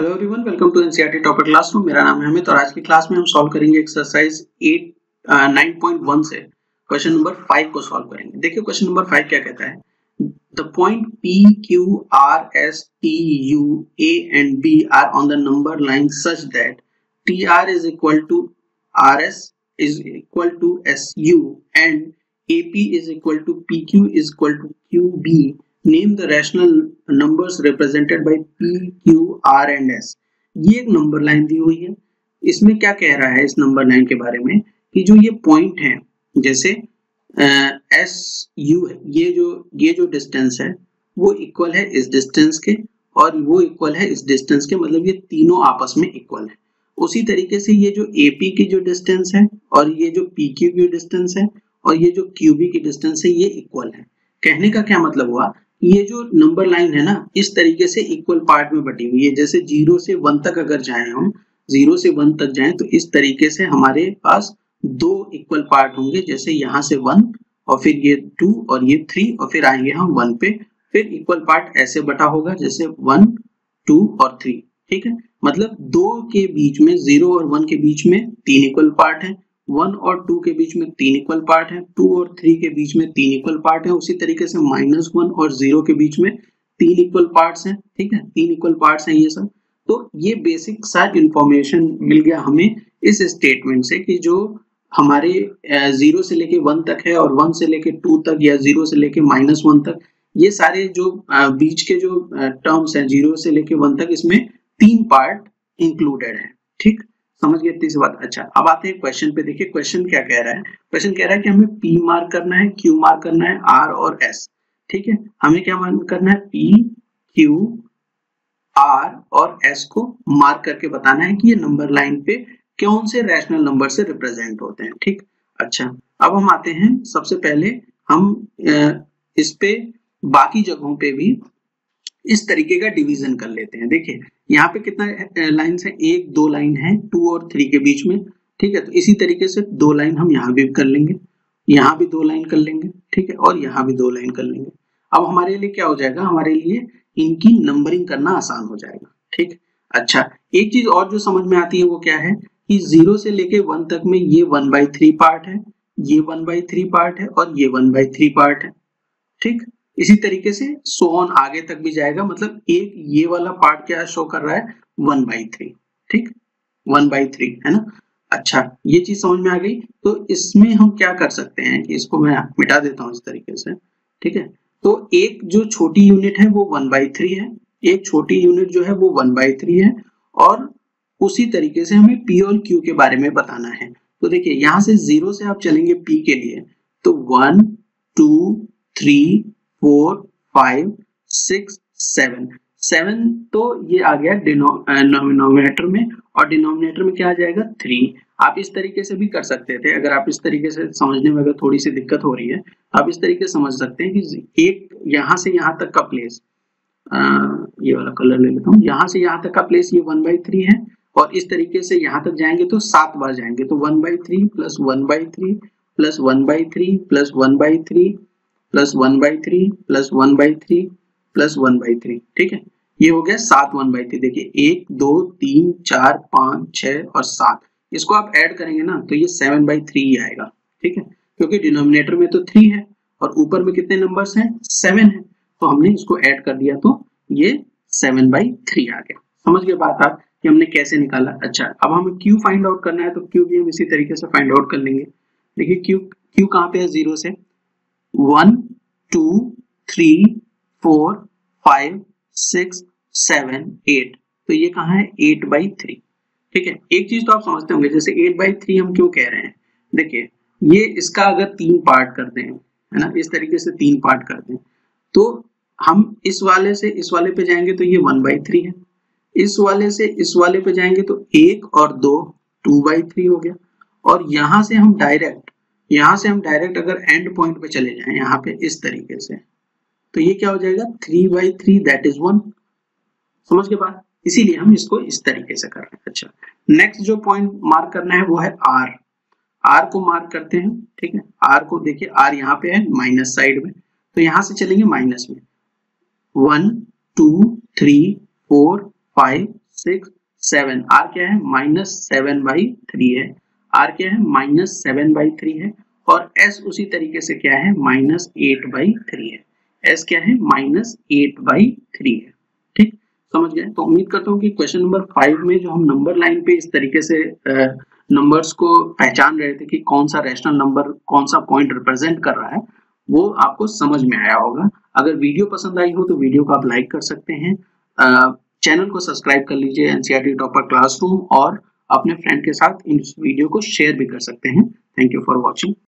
Hello everyone, welcome to NCERT topper classroom. मेरा नाम है अमित और आज की क्लास में हम सॉल्व करेंगे एक्सरसाइज 9.1 से क्वेश्चन नंबर 5 को सॉल्व करेंगे। देखिए क्वेश्चन नंबर 5 क्या कहता है। The point P, Q, R, S, T, U, A and B are on the number line such that TR is equal to RS is equal to SU and AP is equal to PQ is equal to QB. Name the rational numbers represented by P, Q, R and S। ये एक number line दी हुई है। इसमें क्या कह रहा है इस नंबर लाइन के बारे में कि जो ये पॉइंट है, जैसे एस यू है, ये जो डिस्टेंस है वो इक्वल है इस डिस्टेंस के और वो इक्वल है इस डिस्टेंस के, मतलब ये तीनों आपस में इक्वल है। उसी तरीके से ये जो AP की जो डिस्टेंस है और ये जो PQ की डिस्टेंस है और ये जो QB की डिस्टेंस है ये इक्वल है। कहने का क्या मतलब हुआ, ये जो नंबर लाइन है ना इस तरीके से इक्वल पार्ट में बटी हुई है। जैसे 0 से 1 तक अगर जाएं, हम 0 से 1 तक जाएं तो इस तरीके से हमारे पास दो इक्वल पार्ट होंगे। जैसे यहाँ से 1 और फिर ये 2 और ये 3 और फिर आएंगे हम 1 पे, फिर इक्वल पार्ट ऐसे बटा होगा जैसे 1, 2 और 3। ठीक है, मतलब 2 के बीच में 0 और 1 के बीच में 3 इक्वल पार्ट है, 1 और 2 के बीच में 3 इक्वल पार्ट है, 2 और 3 के बीच में 3 इक्वल पार्ट है। उसी तरीके से -1 और 0 के बीच में 3 इक्वल पार्ट्स हैं। ठीक है, 3 इक्वल पार्ट्स हैं ये सब। तो ये बेसिक सा इंफॉर्मेशन मिल गया हमें इस स्टेटमेंट से कि जो हमारे 0 से लेके 1 तक है और 1 से लेके 2 तक या 0 से लेके -1 तक, ये सारे जो बीच के जो टर्म्स हैं 0 से लेके 1 तक, इसमें 3 पार्ट इंक्लूडेड है। ठीक, समझ गए इतनी सी बात। अच्छा, अब आते हैं क्वेश्चन पे। देखिए क्वेश्चन क्या कह रहा है। क्वेश्चन कह रहा है कि हमें P मार्क करना है, Q मार्क करना है, R और S। ठीक है, हमें क्या मार्क करना है, P, Q, R और S को मार्क करके बताना है कि ये नंबर लाइन पे कौन से रैशनल नंबर से रिप्रेजेंट होते हैं। ठीक, अच्छा अब हम आते हैं, सबसे पहले हम इस पे बाकी जगहों पे भी इस तरीके का डिवीजन कर लेते हैं। देखिए यहाँ पे कितना लाइन्स है, 1 2 लाइन है 2 और 3 के बीच में। ठीक है, तो इसी तरीके से 2 लाइन हम यहाँ भी कर लेंगे, यहाँ भी 2 लाइन कर लेंगे। ठीक है, और यहाँ भी 2 लाइन कर लेंगे। अब हमारे लिए क्या हो जाएगा, हमारे लिए इनकी नंबरिंग करना आसान हो जाएगा। ठीक, अच्छा एक चीज और जो समझ में आती है वो क्या है कि 0 से लेके 1 तक में ये 1/3 पार्ट है, ये 1/3 पार्ट है और ये 1/3 पार्ट है। ठीक, इसी तरीके से सो ऑन आगे तक भी जाएगा, मतलब एक ये वाला पार्ट क्या शो कर रहा है, 1/3। ठीक, 1/3 है ना। अच्छा ये चीज समझ में आ गई। तो इसमें हम क्या कर सकते हैं कि इसको मैं मिटा देता हूं इस तरीके से। ठीक है, तो एक जो छोटी यूनिट है वो 1/3 है, एक छोटी यूनिट जो है वो 1/3 है, और उसी तरीके से हमें P और Q के बारे में बताना है। तो देखिए यहाँ से 0 से आप चलेंगे P के लिए तो 1 2 3 4 5 6 7 तो ये आ गया डिनोमिनेटर में, और डिनोमिनेटर में क्या आ जाएगा 3। आप इस तरीके से भी कर सकते थे, अगर आप इस तरीके से समझने में अगर थोड़ी सी दिक्कत हो रही है आप इस तरीके से समझ सकते हैं कि एक यहाँ से यहाँ तक का प्लेस, ये वाला कलर ले लेता हूँ, यहाँ से यहाँ तक का प्लेस ये 1/3 है, और इस तरीके से यहाँ तक जाएंगे तो 7 बार जाएंगे, तो 1/3 plus 1/3 plus 1/3 plus 1/3 plus 1/3 plus 1/3 plus 1/3। ठीक है, ये हो गया 7 1/3। देखिए 1 2 3 4 5 6 और 7, इसको आप ऐड करेंगे ना तो ये 7/3 ही आएगा। ठीक है, क्योंकि डिनोमिनेटर में तो 3 है और ऊपर में कितने नंबर्स हैं, 7 है, तो हमने इसको ऐड कर दिया तो ये 7/3 आ गया। समझ गए बात आप कि हमने कैसे निकाला। अच्छा अब हमें Q फाइंड आउट करना है, तो Q भी हम इसी तरीके से फाइंड आउट कर लेंगे। देखिए Q कहाँ पे है, 0 से 1 2 3 4 5 6 7 8, तो ये कहाँ है 8/3। ठीक है, एक चीज तो आप समझते होंगे, जैसे 8/3 हम क्यों कह रहे हैं। देखिए ये इसका अगर 3 पार्ट करते हैं, है ना, इस तरीके से 3 पार्ट करते हैं, तो हम इस वाले से इस वाले पे जाएंगे तो ये 1/3 है, इस वाले से इस वाले पे जाएंगे तो 1 और 2 2/3 हो गया, और यहाँ से हम डायरेक्ट अगर एंड पॉइंट पे चले जाएं यहाँ पे इस तरीके से, तो ये क्या हो जाएगा 3/3, दैट इज 1। समझ के बाद, इसीलिए हम इसको इस तरीके से कर रहे हैं। अच्छा नेक्स्ट जो पॉइंट मार्क करना है वो है R को मार्क करते हैं। ठीक है, R को देखिए, R यहाँ पे है माइनस साइड में, तो यहाँ से चलेंगे माइनस में, 1 2 3 4 5 6 7, आर क्या है -7/3 है, आर क्या है -7/3 है, और एस उसी तरीके से क्या है -8/3 है, एस क्या है -8/3 है। ठीक, समझ गए? तो उम्मीद करता हूँ कि क्वेश्चन नंबर 5 में जो हम नंबर लाइन पे इस तरीके से नंबर्स को पहचान रहे थे कि कौन सा रैशनल नंबर कौन सा पॉइंट रिप्रेजेंट कर रहा है, वो आपको समझ में आया होगा। अगर वीडियो पसंद आई हो तो वीडियो को आप लाइक कर सकते हैं, चैनल को सब्सक्राइब कर लीजिए एनसीईआरटी टॉपर क्लासरूम, और अपने फ्रेंड के साथ इस वीडियो को शेयर भी कर सकते हैं। Thank you for watching.